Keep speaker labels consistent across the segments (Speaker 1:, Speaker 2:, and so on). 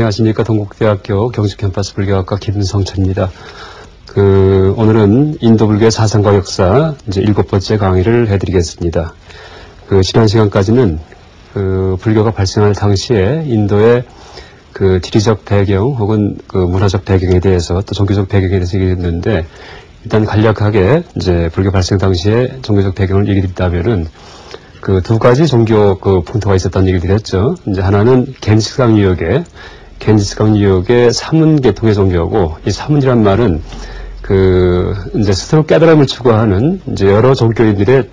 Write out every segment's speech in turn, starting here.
Speaker 1: 안녕하십니까. 동국대학교 경주캠퍼스 불교학과 김성철입니다. 오늘은 인도 불교의 사상과 역사 이제 7번째 강의를 해드리겠습니다. 지난 시간까지는 불교가 발생할 당시에 인도의 지리적 배경 혹은 문화적 배경에 대해서 또 종교적 배경에 대해서 얘기했는데, 일단 간략하게 이제 불교 발생 당시에 종교적 배경을 얘기 드린다면은 두 가지 종교 풍토가 있었다는 얘기를 드렸죠. 이제 하나는 겐지스강 유역의 사문계통의 종교고, 이 사문이란 말은 이제 스스로 깨달음을 추구하는 이제 여러 종교인들의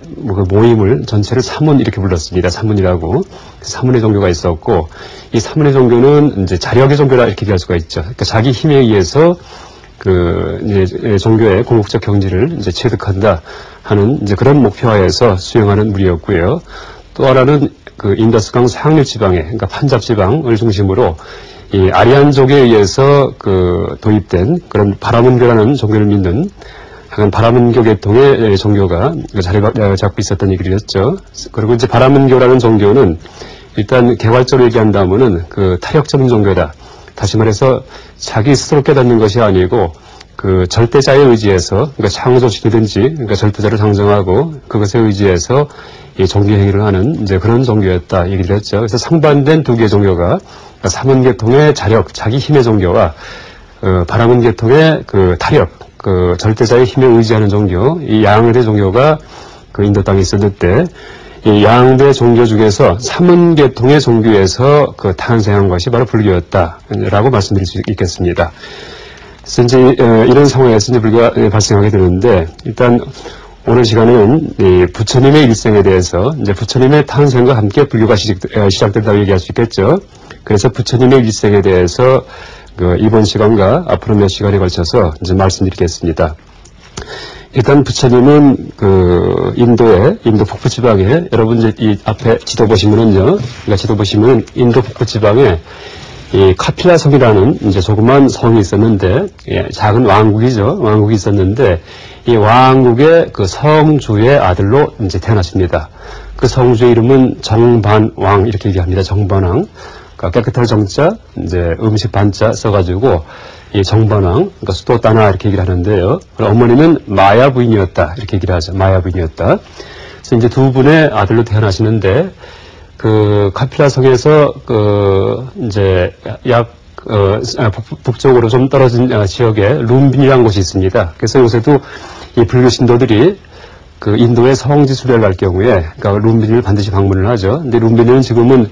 Speaker 1: 모임을 전체를 사문 이렇게 불렀습니다. 사문이라고. 사문의 종교가 있었고, 이 사문의 종교는 이제 자력의 종교라 이렇게 얘기할 수가 있죠. 그러니까 자기 힘에 의해서 이제 종교의 궁극적 경지를 이제 체득한다 하는 이제 그런 목표하에서 수행하는 무리였고요. 또 하나는 인더스강 상류 지방에, 그러니까 판잡 지방을 중심으로 이 아리안족에 의해서 도입된 그런 바라문교라는 종교를 믿는 약간 바라문교 계통의 종교가 자리를 잡고 있었던 얘기를 했죠. 그리고 이제 바라문교라는 종교는 일단 개괄적으로 얘기한다면은 타력적인 종교다. 다시 말해서 자기 스스로 깨닫는 것이 아니고 절대자에 의지해서, 그러니까 창조주든지 그러니까 절대자를 상정하고 그것에 의지해서 이 종교 행위를 하는 이제 그런 종교였다 얘기를 했죠. 그래서 상반된 두 개의 종교가 사문계통의 자력, 자기 힘의 종교와 바라문계통의 타력, 절대자의 힘에 의지하는 종교, 이 양대 종교가 인도 땅에 있었는데, 이 양대 종교 중에서 사문계통의 종교에서 탄생한 것이 바로 불교였다라고 말씀드릴 수 있겠습니다. 그래서 이제 이런 상황에서 이제 불교가 발생하게 되는데, 일단 오늘 시간은 이 부처님의 일생에 대해서, 이제 부처님의 탄생과 함께 불교가 시작된다고 얘기할 수 있겠죠. 그래서 부처님의 일생에 대해서 이번 시간과 앞으로 몇 시간에 걸쳐서 이제 말씀드리겠습니다. 일단 부처님은 인도 북부 지방에, 여러분 이제 이 앞에 지도 보시면은요, 그러니까 지도 보시면 인도 북부 지방에 이 카필라 성이라는 이제 조그만 성이 있었는데, 작은 왕국이죠. 왕국이 있었는데, 이 왕국의 성주의 아들로 이제 태어났습니다. 그 성주의 이름은 정반왕 이렇게 얘기합니다. 정반왕. 그러니까 깨끗할 정자, 이제 음식 반자 써가지고 이 정반왕, 그러니까 수도 따나 이렇게 얘기를 하는데요. 어머니는 마야 부인이었다 이렇게 얘기를 하죠. 마야 부인이었다. 그래서 이제 두 분의 아들로 태어나시는데, 카필라 성에서 이제 북쪽으로 좀 떨어진 지역에 룸빈이라는 곳이 있습니다. 그래서 요새도 이 불교 신도들이 인도의 성지 수련을 할 경우에 룸빈을 반드시 방문을 하죠. 근데 룸빈은 지금은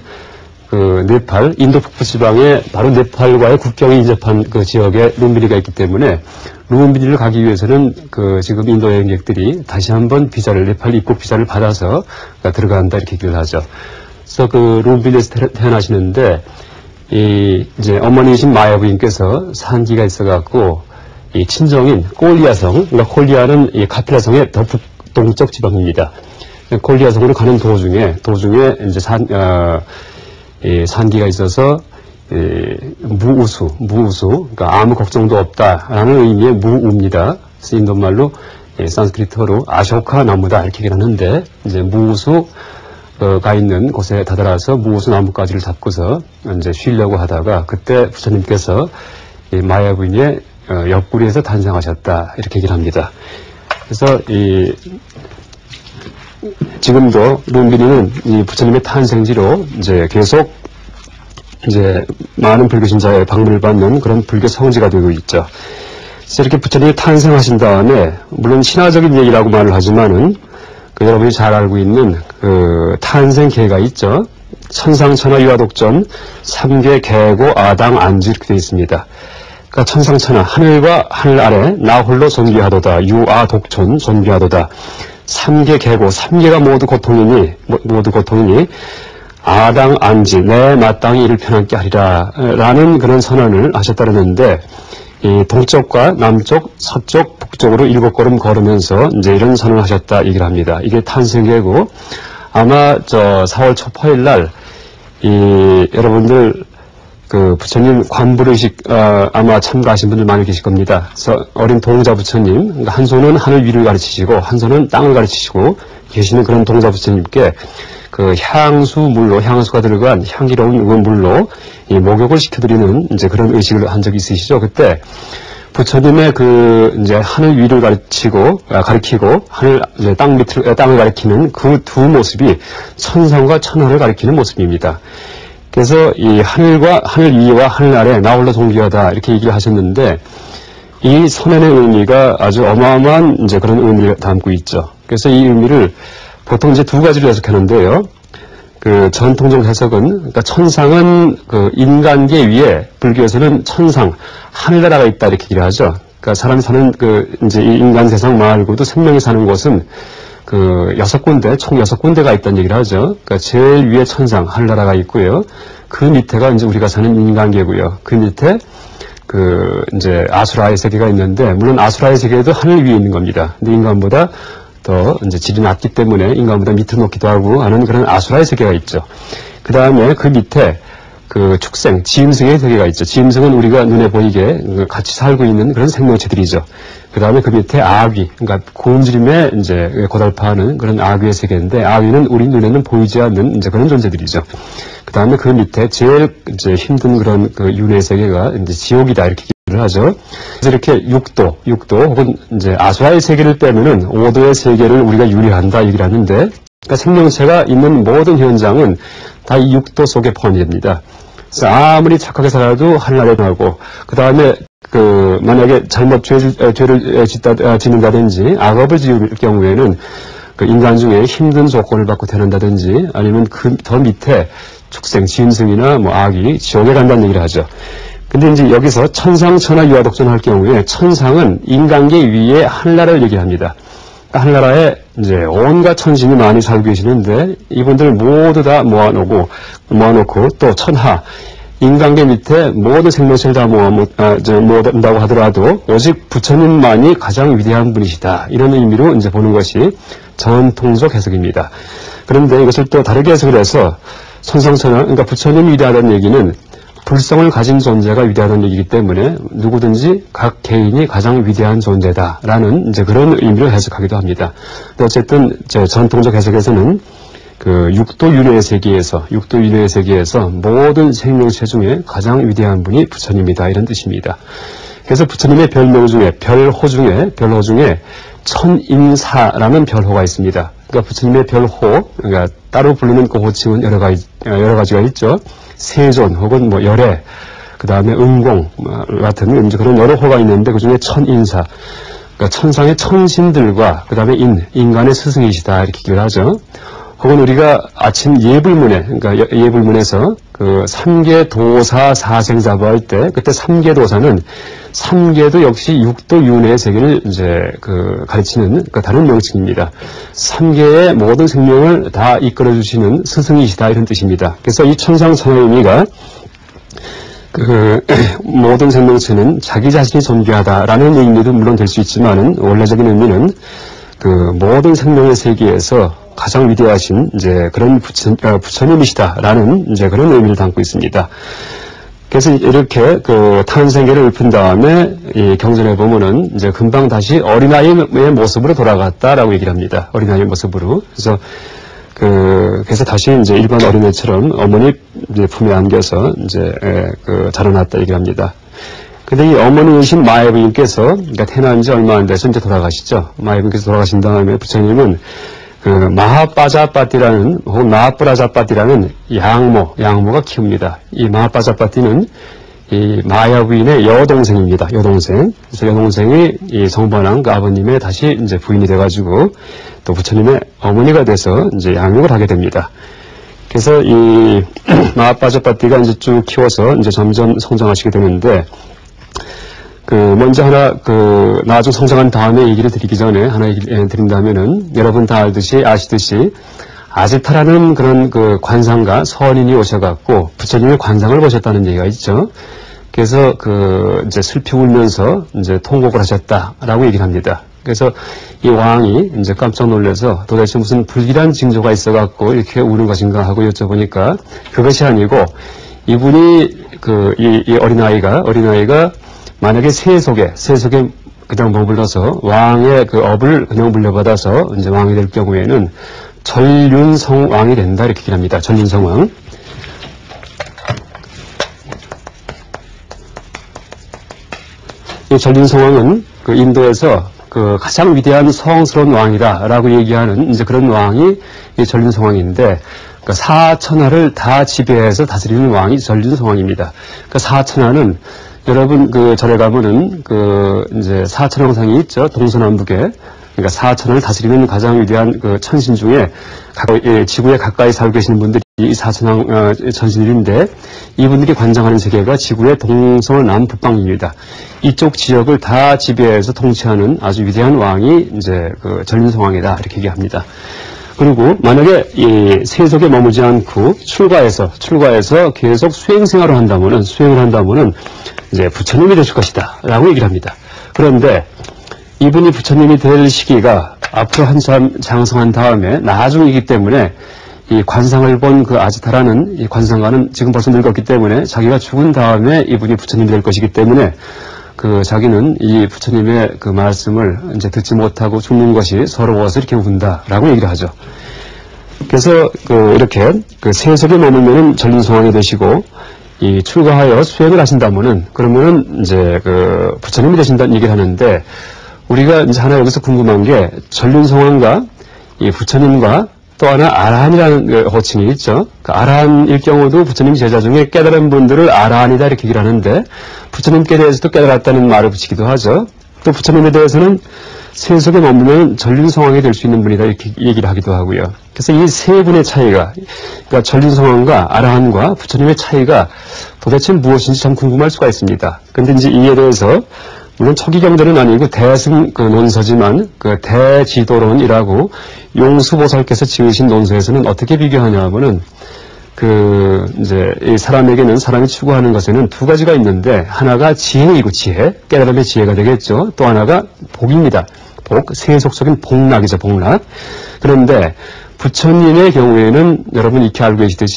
Speaker 1: 네팔, 인도 북부 지방에 바로 네팔과의 국경이 인접한 지역에 룸빈이가 있기 때문에 룸빈을 가기 위해서는 지금 인도 여행객들이 다시 한번 네팔 입국 비자를 받아서 들어간다 이렇게 얘기를 하죠. 그래서 룸빈에서 태어나시는데, 이제 어머니이신 마야 부인께서 산기가 있어갖고, 이 친정인 콜리아성, 그러니까 콜리아는 이 카필라성의 더 북동쪽 지방입니다. 콜리아성으로 가는 도중에 이제 산기가 있어서, 무우수, 그러니까 아무 걱정도 없다라는 의미의 무우입니다. 그래서 인도말로, 산스크리트어로 아쇼카 나무다 이렇게 얘기를 하는데, 이제 무우수가 있는 곳에 다다라서 무우수 나무가지를 잡고서 이제 쉬려고 하다가, 그때 부처님께서 이 마야 부인의 옆구리에서 탄생하셨다 이렇게 얘기를 합니다. 그래서 지금도 룸빈이는 이 부처님의 탄생지로 이제 계속 이제 많은 불교 신자의 방문을 받는 그런 불교 성지가 되고 있죠. 그래서 이렇게 부처님이 탄생하신 다음에, 물론 신화적인 얘기라고 말을 하지만은 여러분이 잘 알고 있는 탄생계가 있죠. 천상천하 유아독전 3계 계고 아당 안지 이렇게 되어 있습니다. 그러니까 천상천하, 하늘과 하늘 아래 나 홀로 존귀하도다. 유아독존 존귀하도다. 3계 계고, 3계가 모두 고통이니 아당 안지, 내 마땅히 이를 편하게 하리라 라는 그런 선언을 하셨다는데, 이 동쪽과 남쪽, 서쪽, 북쪽으로 7걸음 걸으면서 이제 이런 선언을 하셨다 얘기를 합니다. 이게 탄생계고, 아마 4월 초파일 날 여러분들 부처님 관부르식 아마 참가하신 분들 많이 계실 겁니다. 그래서 어린 동자 부처님, 한 손은 하늘 위를 가르치시고 한 손은 땅을 가르치시고 계시는 그런 동자 부처님께 그 향수가 들어간 향기로운 그 물로 이 목욕을 시켜드리는 이제 그런 의식을 한 적이 있으시죠. 그때 부처님의 그 이제 하늘 위를 가리키고 하늘 이제 땅을 가리키는 그 두 모습이 천상과 천하를 가리키는 모습입니다. 그래서 이 하늘 위와 하늘 아래 나 홀로 동귀하다 이렇게 얘기를 하셨는데 이 선언의 의미가 아주 어마어마한 이제 그런 의미를 담고 있죠. 그래서 이 의미를 보통 이제 두 가지로 해석하는데요. 그 전통적 해석은, 그러니까 천상은 그 인간계 위에 불교에서는 천상, 하늘나라가 있다 이렇게 얘기를 하죠. 그러니까 사람이 사는 그 이제 이 인간 세상 말고도 생명이 사는 곳은 그 총 6군데가 있다는 얘기를 하죠. 그러니까 제일 위에 천상, 하늘나라가 있고요. 그 밑에가 이제 우리가 사는 인간계고요. 그 밑에 그 이제 아수라의 세계가 있는데, 물론 아수라의 세계도 하늘 위에 있는 겁니다. 근데 인간보다 더 이제 질이 낮기 때문에 인간보다 밑으로 놓기도 하고 하는 그런 아수라의 세계가 있죠. 그 다음에 그 밑에 그 축생, 지음승의 세계가 있죠. 지음승은 우리가 눈에 보이게 같이 살고 있는 그런 생명체들이죠. 그 다음에 그 밑에 아귀, 그러니까 곰지림에 이제 고달파하는 그런 아귀의 세계인데, 아귀는 우리 눈에는 보이지 않는 이제 그런 존재들이죠. 그 다음에 그 밑에 제일 이제 힘든 그런 그 윤회의 세계가 이제 지옥이다 이렇게 얘기를 하죠. 그래서 이렇게 6도 혹은 이제 아수라의 세계를 빼면은 5도의 세계를 우리가 유리한다 얘기를 하는데, 그러니까 생명체가 있는 모든 현장은 다 이 6도 속에 포함이 됩니다. 그래서 아무리 착하게 살아도 하늘나라에 나고, 그 다음에 그 만약에 잘못 죄를 짓는다든지 악업을 지을 경우에는 그 인간 중에 힘든 조건을 받고 태어난다든지 아니면 그 더 밑에 축생, 지음승이나 뭐 악이 지옥에 간다는 얘기를 하죠. 근데 이제 여기서 천상, 천하, 유아독존 할 경우에 천상은 인간계 위에 하늘나라를 얘기합니다. 그러니까 하늘나라에 이제 온갖 천신이 많이 살고 계시는데 이분들 모두 다 모아놓고 또 천하, 인간계 밑에 모든 생명체를 다 모아놓는다고 하더라도 오직 부처님만이 가장 위대한 분이시다. 이런 의미로 이제 보는 것이 전통적 해석입니다. 그런데 이것을 또 다르게 해석을 해서 천상천하, 그러니까 부처님이 위대하다는 얘기는 불성을 가진 존재가 위대하다는 얘기이기 때문에 누구든지 각 개인이 가장 위대한 존재다라는 이제 그런 의미로 해석하기도 합니다. 근데 어쨌든 전통적 해석에서는 그 육도 윤회의 세계에서 모든 생명체 중에 가장 위대한 분이 부처님이다 이런 뜻입니다. 그래서 부처님의 별명 중에 별호 중에 천인사라는 별호가 있습니다. 그러니까 부처님의 별호, 그러니까 따로 부르는 그 호칭은 여러 가지가 있죠. 세존 혹은 뭐 열애, 그 다음에 응공 같은 이제 그런 여러 호가 있는데 그 중에 천인사, 그러니까 천상의 천신들과 그 다음에 인간의 스승이시다 이렇게 얘기를 하죠. 혹은 우리가 아침 예불문에, 그러니까 예불문에서 그 삼계 도사 사생자부 할 때 그때 삼계 도사는 삼계도 역시 육도 윤회의 세계를 이제 그 가르치는 그 다른 명칭입니다. 삼계의 모든 생명을 다 이끌어 주시는 스승이시다 이런 뜻입니다. 그래서 이 천상천하의 의미가 그 모든 생명체는 자기 자신이 존귀하다라는 의미도 물론 될 수 있지만은 원래적인 의미는 그 모든 생명의 세계에서 가장 위대하신 이제 그런 부처님이시다라는 이제 그런 의미를 담고 있습니다. 그래서 이렇게 그 탄생계를 읊은 다음에 이 경전에 보면은 이제 금방 다시 어린아이의 모습으로 돌아갔다라고 얘기를 합니다. 어린아이의 모습으로. 그래서 다시 이제 일반 어린애처럼 어머니 이제 품에 안겨서 이제 그 자라났다 얘기를 합니다. 근데 이 어머니이신 마야부인께서 그러니까 태어난 지 얼마 안 돼서 이제 돌아가시죠. 마야부인께서 돌아가신 다음에 부처님은 그 마하빠자빠띠라는 혹은 마하뿌라자빠띠라는 양모가 키웁니다. 이 마하빠자빠띠는 이 마야 부인의 여동생입니다. 여동생. 그래서 여동생이 이 성번왕 그 아버님의 다시 이제 부인이 돼가지고 또 부처님의 어머니가 돼서 이제 양육을 하게 됩니다. 그래서 이 마하빠자빠띠가 이제 쭉 키워서 이제 점점 성장하시게 되는데 먼저 나중 성장한 다음에 얘기를 드리기 전에 하나 얘기를 드린다면은, 여러분 다 아시듯이, 아지타라는 그런 그 관상가, 서원인이 오셔갖고, 부처님의 관상을 보셨다는 얘기가 있죠. 그래서 이제 슬피 울면서 이제 통곡을 하셨다라고 얘기를 합니다. 그래서 이 왕이 이제 깜짝 놀라서 도대체 무슨 불길한 징조가 있어갖고 이렇게 우는 것인가 하고 여쭤보니까 그것이 아니고, 이분이 이 어린아이가 만약에 새 속에 그냥 머물러서 왕의 그 업을 그냥 물려받아서 이제 왕이 될 경우에는 전륜성왕이 된다 이렇게 얘기합니다. 전륜성왕. 이 전륜성왕은 그 인도에서 그 가장 위대한 성스러운 왕이다라고 얘기하는 이제 그런 왕이 이 전륜성왕인데, 그 사천하를 다 지배해서 다스리는 왕이 전륜성왕입니다. 그 사천하는 여러분 그 절에 가면은 그 이제 사천왕상이 있죠. 동서남북에. 그러니까 사천을 다스리는 가장 위대한 그 천신 중에 지구에 가까이 살고 계시는 분들이 이 사천왕 천신들인데, 이분들이 관장하는 세계가 지구의 동서남북방입니다. 이쪽 지역을 다 지배해서 통치하는 아주 위대한 왕이 이제 그 전륜성왕이다 이렇게 얘기합니다. 그리고 만약에 이 세속에 머무지 않고 출가해서 계속 수행을 한다면은 이제 부처님이 되실 것이다라고 얘기를 합니다. 그런데 이분이 부처님이 될 시기가 앞으로 한참 장성한 다음에 나중이기 때문에 이 관상을 본 그 아지타라는 이 관상가는 지금 벌써 늙었기 때문에 자기가 죽은 다음에 이분이 부처님이 될 것이기 때문에 그 자기는 이 부처님의 그 말씀을 이제 듣지 못하고 죽는 것이 서러워서 이렇게 운다라고 얘기를 하죠. 그래서 그 이렇게 그 세속에 머물면은 전륜성왕이 되시고, 이 출가하여 수행을 하신다면은 그러면은 이제 그 부처님이 되신다는 얘기를 하는데, 우리가 이제 하나 여기서 궁금한 게 전륜성왕과 이 부처님과 또 하나 아라한이라는 그 호칭이 있죠. 그 아라한일 경우도 부처님 제자 중에 깨달은 분들을 아라한이다 이렇게 얘기를 하는데, 부처님께 대해서도 깨달았다는 말을 붙이기도 하죠. 또 부처님에 대해서는 세속에 머물면 전륜성왕이 될 수 있는 분이다 이렇게 얘기를 하기도 하고요. 그래서 이 세 분의 차이가, 그러니까 전륜성왕과 아라한과 부처님의 차이가 도대체 무엇인지 참 궁금할 수가 있습니다. 그런데 이제 이에 대해서 물론 초기경전은 아니고 대승 그 논서지만 그 대지도론이라고 용수보살께서 지으신 논서에서는 어떻게 비교하냐 하면은 그 이제 이 사람에게는, 사람이 추구하는 것에는 두 가지가 있는데, 하나가 지혜이고 깨달음의 지혜가 되겠죠. 또 하나가 복입니다. 복, 세속적인 복락이죠. 복락. 그런데 부처님의 경우에는 여러분 익히 알고 계시듯이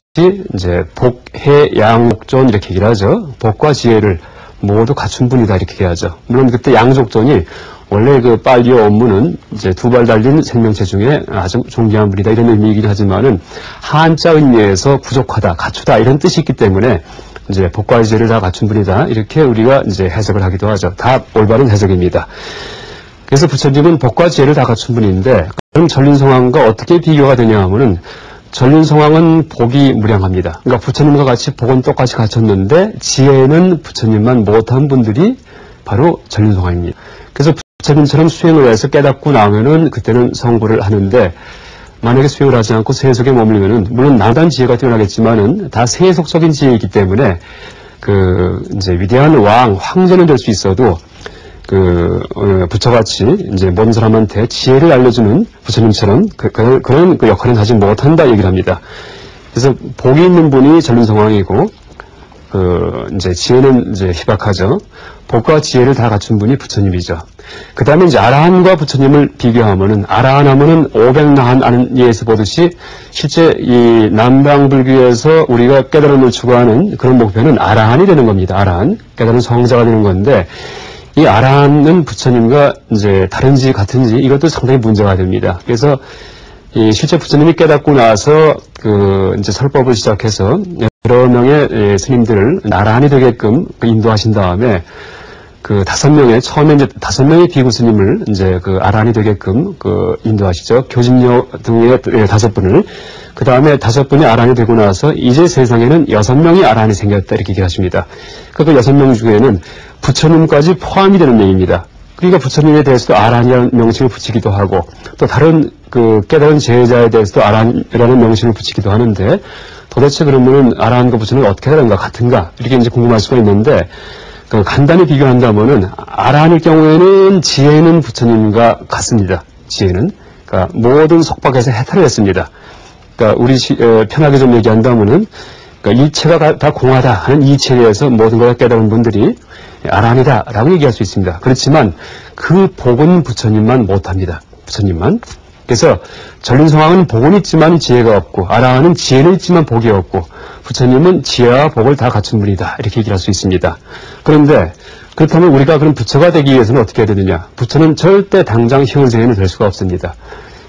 Speaker 1: 이제 복, 해, 양족존 이렇게 얘기를 하죠. 복과 지혜를 모두 갖춘 분이다 이렇게 얘기하죠. 물론 그때 양족존이 원래 그 빨리어 업무는 이제 두 발 달린 생명체 중에 아주 존귀한 분이다 이런 의미이긴 하지만은 한자 의미에서 부족하다, 갖추다 이런 뜻이 있기 때문에 이제 복과 지혜를 다 갖춘 분이다 이렇게 우리가 이제 해석을 하기도 하죠. 다 올바른 해석입니다. 그래서 부처님은 복과 지혜를 다 갖춘 분인데, 그럼 전륜성왕과 어떻게 비교가 되냐 하면은 전륜성왕은 복이 무량합니다. 그러니까 부처님과 같이 복은 똑같이 갖췄는데 지혜는 부처님만 못한 분들이 바로 전륜성왕입니다. 그래서 부처님처럼 수행을 해서 깨닫고 나면은 그때는 성불을 하는데, 만약에 수행을 하지 않고 세속에 머물면은 물론 나단 지혜가 뛰어나겠지만은 다 세속적인 지혜이기 때문에 그 이제 위대한 황제는 될 수 있어도 그 부처같이 이제 먼 사람한테 지혜를 알려주는 부처님처럼 그런 그 역할은 하지 못한다 얘기를 합니다. 그래서 복이 있는 분이 전륜성왕이고, 그 이제 지혜는 이제 희박하죠. 복과 지혜를 다 갖춘 분이 부처님이죠. 그 다음에 이제 아라한과 부처님을 비교하면은, 아라한 하면은 500나한 아는 예에서 보듯이 실제 이 남방불교에서 우리가 깨달음을 추구하는 그런 목표는 아라한이 되는 겁니다. 아라한, 깨달은 성자가 되는 건데, 이 아라한은 부처님과 이제 다른지 같은지 이것도 상당히 문제가 됩니다. 그래서 이 실제 부처님이 깨닫고 나서 그 이제 설법을 시작해서 여러 명의 스님들을 아라한이 되게끔 인도하신 다음에 그 처음에 이제 5명의 비구 스님을 이제 그 아라한이 되게끔 그 인도하시죠. 교진녀 등의 5분을. 그 다음에 5분이 아라한이 되고 나서 이제 세상에는 6명이 아라한이 생겼다 이렇게 얘기하십니다. 그 6명 중에는 부처님까지 포함이 되는 얘기입니다. 그러니까 부처님에 대해서도 아라한이라는 명칭을 붙이기도 하고, 또 다른 그 깨달은 제자에 대해서도 아라한이라는 명칭을 붙이기도 하는데, 도대체 그러면은 아라한과 부처님은 어떻게 다른가, 같은가 이렇게 이제 궁금할 수가 있는데, 그 간단히 비교한다면은 아라한일 경우에는 지혜는 부처님과 같습니다. 지혜는 그러니까 모든 속박에서 해탈을 했습니다. 그러니까 우리 편하게 좀 얘기한다면은 그러니까 이체가 다 공하다 하는 이체에 대해서 모든 걸 깨달은 분들이 아라한이다라고 얘기할 수 있습니다. 그렇지만 그 복은 부처님만 못합니다. 부처님만. 그래서 전륜성왕은 복은 있지만 지혜가 없고 아라한은 지혜는 있지만 복이 없고 부처님은 지혜와 복을 다 갖춘 분이다. 이렇게 얘기를 할 수 있습니다. 그런데 그렇다면 우리가 그럼 부처가 되기 위해서는 어떻게 해야 되느냐? 부처는 절대 당장 희원세인이 될 수가 없습니다.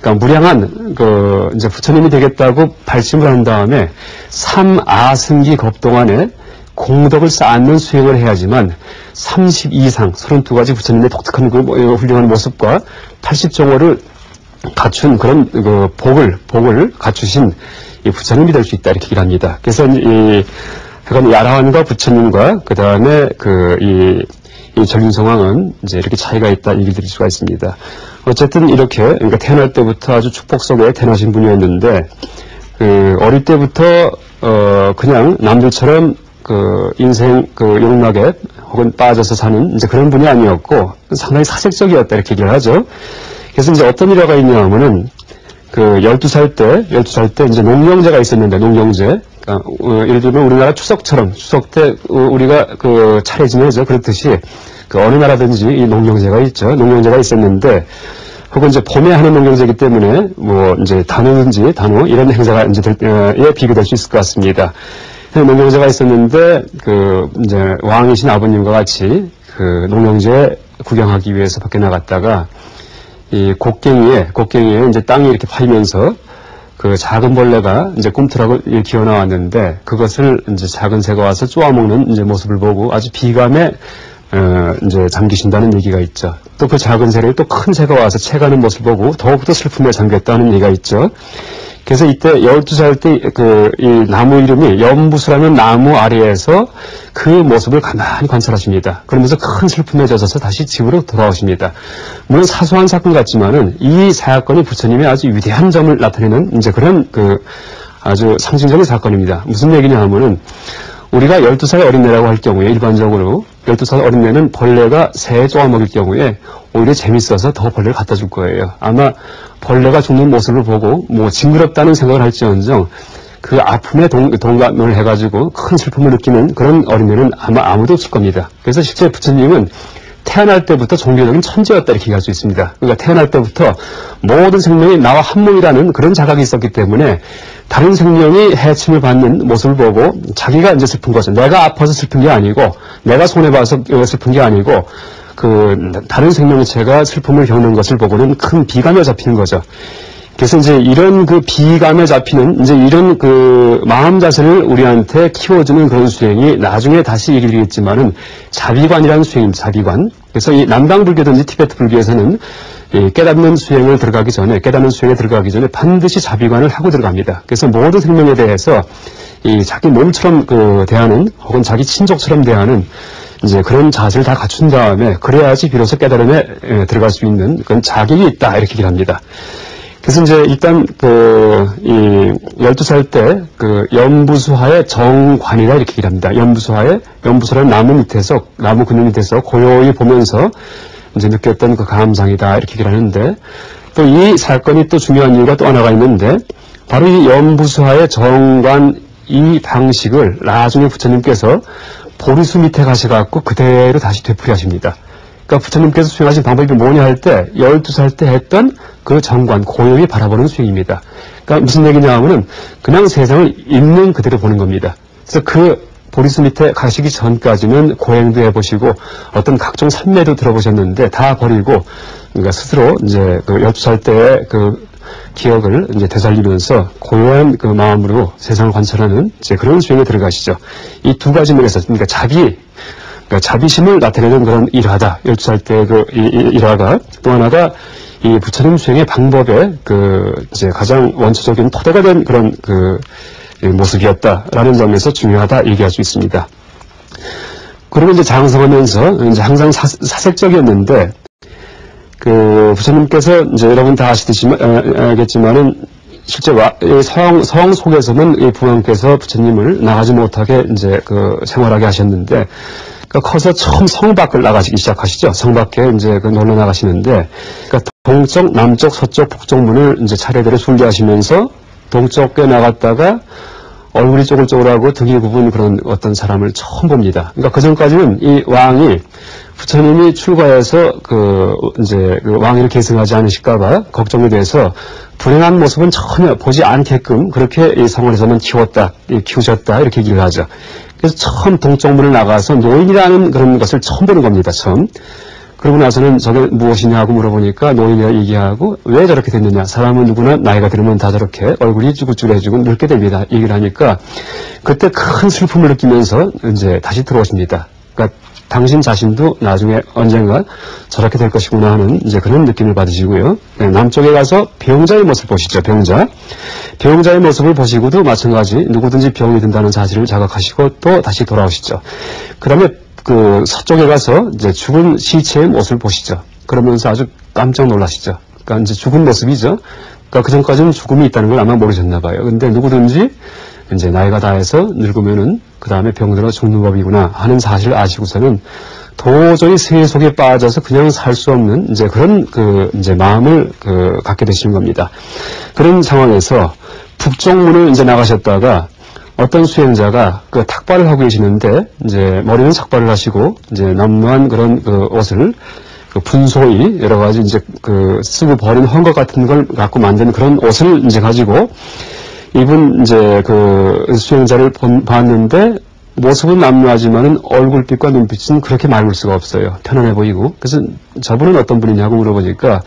Speaker 1: 그러니까 무량한 이제 부처님이 되겠다고 발심을 한 다음에 3아승기 겁 동안에 공덕을 쌓는 수행을 해야지만 30 이상 32가지 부처님의 독특한 그 훌륭한 모습과 80정호를 갖춘 그런 복을 갖추신 이 부처님이 될 수 있다 이렇게 얘기를 합니다. 그래서 이 아라한과 부처님과 그 다음에 이 전륜성왕은 이제 이렇게 차이가 있다 얘기 드릴 수가 있습니다. 어쨌든 이렇게 그러니까 태어날 때부터 아주 축복 속에 태어나신 분이었는데 어릴 때부터 그냥 남들처럼 인생 욕락에 혹은 빠져서 사는 이제 그런 분이 아니었고 상당히 사색적이었다 이렇게 얘기를 하죠. 그래서 이제 어떤 일화가 있냐면은 12살 때 이제 농경제가 있었는데 농경제. 그러니까 예를 들면 우리나라 추석 때 우리가 차례 지내죠. 그렇듯이 어느 나라든지 이 농경제가 있죠. 농경제가 있었는데 혹은 이제 봄에 하는 농경제이기 때문에 뭐 이제 단오 이런 행사가 이제 비교될 수 있을 것 같습니다. 농경제가 있었는데 이제 왕이신 아버님과 같이 농경제 구경하기 위해서 밖에 나갔다가 이 곡괭이에 이제 땅이 이렇게 파이면서 작은 벌레가 이제 꿈틀하고 기어 나왔는데 그것을 이제 작은 새가 와서 쪼아먹는 이제 모습을 보고 아주 비감에 이제 잠기신다는 얘기가 있죠. 또 그 작은 새를 또 큰 새가 와서 채가는 모습을 보고 더욱더 슬픔에 잠겼다는 얘기가 있죠. 그래서 이때 12살 때 이 나무 이름이 연부수라는 나무 아래에서 그 모습을 가만히 관찰하십니다. 그러면서 큰 슬픔에 젖어서 다시 집으로 돌아오십니다. 물론 사소한 사건 같지만은 이 사건이 부처님의 아주 위대한 점을 나타내는 이제 그런 아주 상징적인 사건입니다. 무슨 얘기냐 하면은 우리가 12살 어린애라고 할 경우에 일반적으로 12살 어린애는 벌레가 새에 쪼아먹일 경우에 오히려 재밌어서 더 벌레를 갖다 줄 거예요. 아마 벌레가 죽는 모습을 보고 뭐 징그럽다는 생각을 할지언정 그 아픔에 동감을 해가지고 큰 슬픔을 느끼는 그런 어린애는 아마 아무도 없을 겁니다. 그래서 실제 부처님은 태어날 때부터 종교적인 천재였다 이렇게 얘기할 수 있습니다. 그러니까 태어날 때부터 모든 생명이 나와 한 몸이라는 그런 자각이 있었기 때문에 다른 생명이 해침을 받는 모습을 보고 자기가 이제 슬픈 거죠. 내가 아파서 슬픈 게 아니고 내가 손해봐서 슬픈 게 아니고 다른 생명체가 슬픔을 겪는 것을 보고는 큰 비감에 잡히는 거죠. 그래서 이제 이런 비감에 잡히는 이제 이런 마음 자세를 우리한테 키워주는 그런 수행이 나중에 다시 얘기를 드리겠지만은 자비관이라는 수행입니다. 자비관. 그래서 이 남방불교든지 티베트 불교에서는 이 깨닫는 수행에 들어가기 전에 반드시 자비관을 하고 들어갑니다. 그래서 모든 생명에 대해서 이 자기 몸처럼 대하는 혹은 자기 친족처럼 대하는 이제 그런 자세를 다 갖춘 다음에 그래야지 비로소 깨달음에 들어갈 수 있는 그런 자격이 있다 이렇게 얘기를 합니다. 그래서 이제 일단 이 12살 때 연부수하의 정관이라 이렇게 얘기를 합니다. 연부수라는 나무 그늘 밑에서 고요히 보면서 이제 느꼈던 감상이다 이렇게 얘기를 하는데 또 이 사건이 또 중요한 이유가 또 하나가 있는데 바로 이 연부수하의 정관 이 방식을 나중에 부처님께서 보리수 밑에 가셔갖고 그대로 다시 되풀이하십니다. 그러니까 부처님께서 수행하신 방법이 뭐냐 할 때 12살 때 했던 그 정관, 고요히 바라보는 수행입니다. 그러니까 무슨 얘기냐 하면은 그냥 세상을 있는 그대로 보는 겁니다. 그래서 보리수 밑에 가시기 전까지는 고행도 해보시고 어떤 각종 산매도 들어보셨는데 다 버리고 그러니까 스스로 이제 12살 때의 기억을 이제 되살리면서 고요한 마음으로 세상을 관찰하는 이제 그런 수행에 들어가시죠. 이 두 가지 면에서 그러니까 자비심을 나타내는 그런 일화다. 12살 때 일화가 또 하나가 이 부처님 수행의 방법에 이제 가장 원초적인 토대가 된 그런 모습이었다라는 점에서 중요하다 얘기할 수 있습니다. 그리고 이제 장성하면서 이제 항상 사색적이었는데 부처님께서 이제 여러분 다 알겠지만은 실제 서왕 속에서는 이 부왕께서 부처님을 나가지 못하게 이제 생활하게 하셨는데 커서 처음 성 밖을 나가시기 시작하시죠. 성 밖에 이제 놀러 나가시는데 동쪽, 남쪽, 서쪽, 북쪽 문을 이제 차례대로 순례하시면서 동쪽에 나갔다가 얼굴이 쪼글쪼글하고 등이 굽은 그런 어떤 사람을 처음 봅니다. 그러니까 그전까지는 이 왕이 부처님이 출가해서 이제 왕위를 계승하지 않으실까봐 걱정이 돼서 불행한 모습은 전혀 보지 않게끔 그렇게 이 성원에서만 키우셨다 이렇게 얘기를 하죠. 그래서 처음 동쪽문을 나가서 노인이라는 그런 것을 처음 보는 겁니다. 처음. 그러고 나서는 저게 무엇이냐고 물어보니까 노인이라 얘기하고 왜 저렇게 됐느냐. 사람은 누구나 나이가 들으면 다 저렇게 얼굴이 쭈글쭈글해지고 늙게 됩니다. 얘기를 하니까 그때 큰 슬픔을 느끼면서 이제 다시 들어오십니다. 그러니까 당신 자신도 나중에 언젠가 저렇게 될 것이구나 하는 이제 그런 느낌을 받으시고요. 네, 남쪽에 가서 병자의 모습을 보시죠. 병자의 모습을 보시고도 마찬가지 누구든지 병이 든다는 사실을 자각하시고 또 다시 돌아오시죠. 그 다음에 서쪽에 가서 이제 죽은 시체의 모습을 보시죠. 그러면서 아주 깜짝 놀라시죠. 그러니까 이제 죽은 모습이죠. 그러니까 그 전까지는 죽음이 있다는 걸 아마 모르셨나 봐요. 근데 누구든지 이제 나이가 다해서 늙으면은 그 다음에 병들어 죽는 법이구나 하는 사실을 아시고서는 도저히 세속에 빠져서 그냥 살 수 없는 이제 그런 이제 마음을 갖게 되시는 겁니다. 그런 상황에서 북쪽문을 이제 나가셨다가 어떤 수행자가 탁발을 하고 계시는데 이제 머리는 삭발을 하시고 이제 남루한 그런 옷을 분소히 여러 가지 이제 쓰고 버린 헝겊 같은 걸 갖고 만든 그런 옷을 이제 가지고 이분 이제 수행자를 봤는데 모습은 남루하지만은 얼굴빛과 눈빛은 그렇게 맑을 수가 없어요. 편안해 보이고. 그래서 저분은 어떤 분이냐고 물어보니까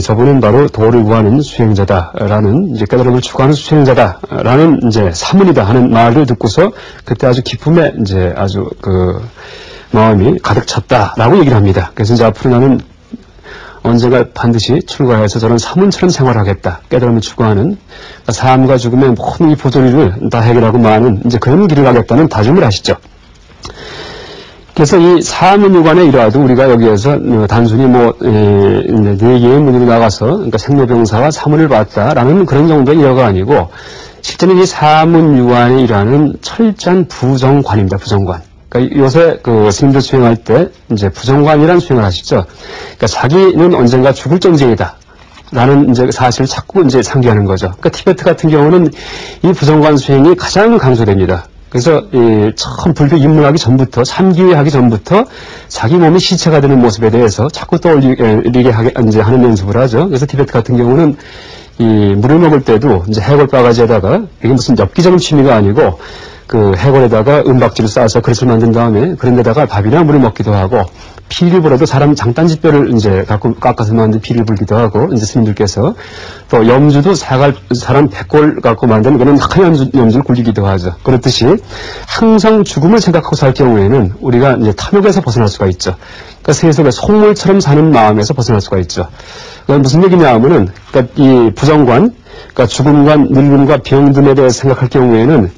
Speaker 1: 저분은 바로 도를 구하는 수행자다라는 이제 깨달음을 추구하는 수행자다라는 이제 사문이다 하는 말을 듣고서 그때 아주 기쁨에 이제 아주 마음이 가득 찼다라고 얘기를 합니다. 그래서 이제 앞으로 나는 언젠가 반드시 출가해서 저런 사문처럼 생활하겠다. 깨달음을 추구하는 삶과 죽음의 모든 이 보조리를 다 해결하고 마는 이제 그런 길을 가겠다는 다짐을 하시죠. 그래서 이 사문유관에 이르러도 우리가 여기에서 단순히 네 개의 문으로 나가서 그러니까 생로병사와 사문을 봤다라는 그런 정도의 일화가 아니고 실제는 이 사문유관에 이르는 철저한 부정관입니다. 부정관. 그러니까 요새 스님들 수행할 때 이제 부정관이라는 수행을 하시죠. 그러니까 자기는 언젠가 죽을 존재이다. 라는 이제 사실을 자꾸 이제 상기하는 거죠. 그러니까 티베트 같은 경우는 이 부정관 수행이 가장 강조됩니다. 그래서 처음 불교 입문하기 전부터 삼기회하기 전부터 자기 몸이 시체가 되는 모습에 대해서 자꾸 떠올리게 이제 하는 연습을 하죠. 그래서 티베트 같은 경우는 물을 먹을 때도 이제 해골 바가지에다가 이게 무슨 엽기적인 취미가 아니고 해골에다가 은박지를 쌓아서 그릇을 만든 다음에 그런 데다가 밥이나 물을 먹기도 하고 피를 불어도 사람 장단지뼈를 이제 갖고 깎아서 만든 피를 불기도 하고 이제 스님들께서 또 염주도 사람 백골 갖고 만든 그런 하얀 염주를 굴리기도 하죠. 그렇듯이 항상 죽음을 생각하고 살 경우에는 우리가 이제 탐욕에서 벗어날 수가 있죠. 그러니까 세속의 속물처럼 사는 마음에서 벗어날 수가 있죠. 그건 무슨 얘기냐 하면은 그러니까 이 부정관, 그러니까 죽음과 늙음과 병듦에 대해서 생각할 경우에는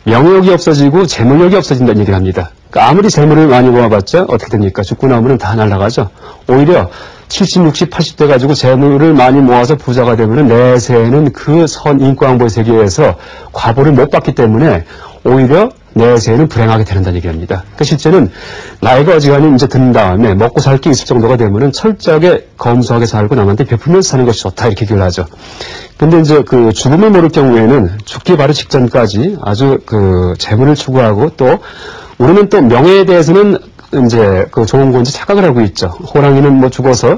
Speaker 1: 명욕이 없어지고 재물욕이 없어진다는 얘기를 합니다. 그러니까 아무리 재물을 많이 모아봤자 어떻게 됩니까? 죽고 나면 다 날아가죠. 오히려 70, 60, 80대 가지고 재물을 많이 모아서 부자가 되면 내세에는 그 선 인과응보의 세계에서 과보를 못 받기 때문에 오히려 내세에는 불행하게 되는다는 얘기합니다. 그러니까 실제는 나이가 어지간히 이제 든 다음에 먹고 살 게 있을 정도가 되면은 철저하게 검소하게 살고 남한테 베풀면서 사는 것이 좋다 이렇게 얘기를 하죠. 근데 이제 죽음을 모를 경우에는 죽기 바로 직전까지 아주 재물을 추구하고 또 우리는 또 명예에 대해서는 이제 좋은 건지 착각을 하고 있죠. 호랑이는 죽어서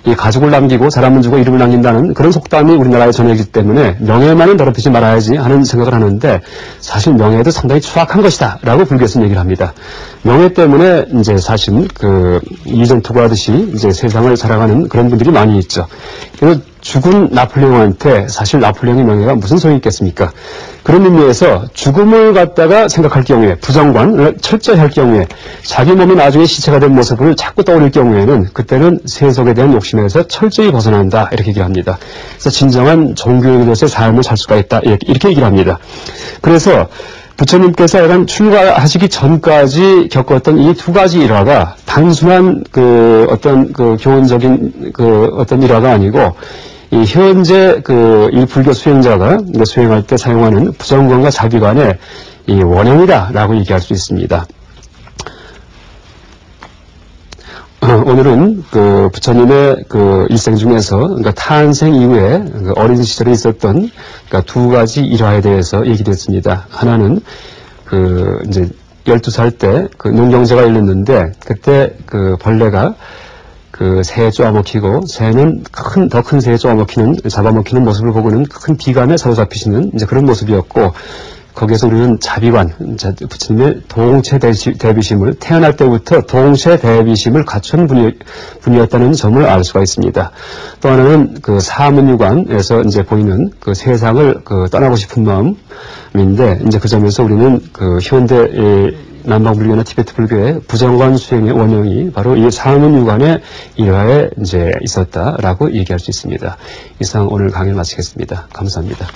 Speaker 1: 이 가죽을 남기고 사람은 죽어 이름을 남긴다는 그런 속담이 우리나라에 전해지기 때문에 명예만은 더럽히지 말아야지 하는 생각을 하는데 사실 명예도 상당히 추악한 것이다 라고 불교에서는 얘기를 합니다. 명예 때문에 이제 사실 이전 투구하듯이 이제 세상을 살아가는 그런 분들이 많이 있죠. 그래서 죽은 나폴레옹한테 사실 나폴레옹의 명예가 무슨 소용이 있겠습니까? 그런 의미에서 죽음을 갖다가 생각할 경우에 부정관, 철저히 할 경우에 자기 몸이 나중에 시체가 된 모습을 자꾸 떠올릴 경우에는 그때는 세속에 대한 욕심에서 철저히 벗어난다 이렇게 얘기를 합니다. 그래서 진정한 종교인으로서의 삶을 살 수가 있다 이렇게 얘기를 합니다. 그래서 부처님께서 약간 출가하시기 전까지 겪었던 이 두 가지 일화가 단순한 어떤 교훈적인 어떤 일화가 아니고 이 현재 이 불교 수행자가 수행할 때 사용하는 부정관과 자비관의 이 원형이다라고 얘기할 수 있습니다. 오늘은 부처님의 일생 중에서 그러니까 탄생 이후에 어린 시절에 있었던 그러니까 두 가지 일화에 대해서 얘기됐습니다. 하나는 이제 12살 때 그 눈경제가 열렸는데 그때 그 벌레가 그 새에 쪼아먹히고 새는 더 큰 새에 잡아먹히는 모습을 보고는 큰 비감에 사로잡히시는 이제 그런 모습이었고 거기에서 우리는 자비관, 부처님의 동체 대비심을 태어날 때부터 동체 대비심을 갖춘 분이었다는 점을 알 수가 있습니다. 또 하나는 그 사문유관에서 이제 보이는 그 세상을 떠나고 싶은 마음인데 이제 그 점에서 우리는 그 현대 남방불교나 티베트 불교의 부정관 수행의 원형이 바로 이 사문유관의 일화에 이제 있었다라고 얘기할 수 있습니다. 이상 오늘 강의를 마치겠습니다. 감사합니다.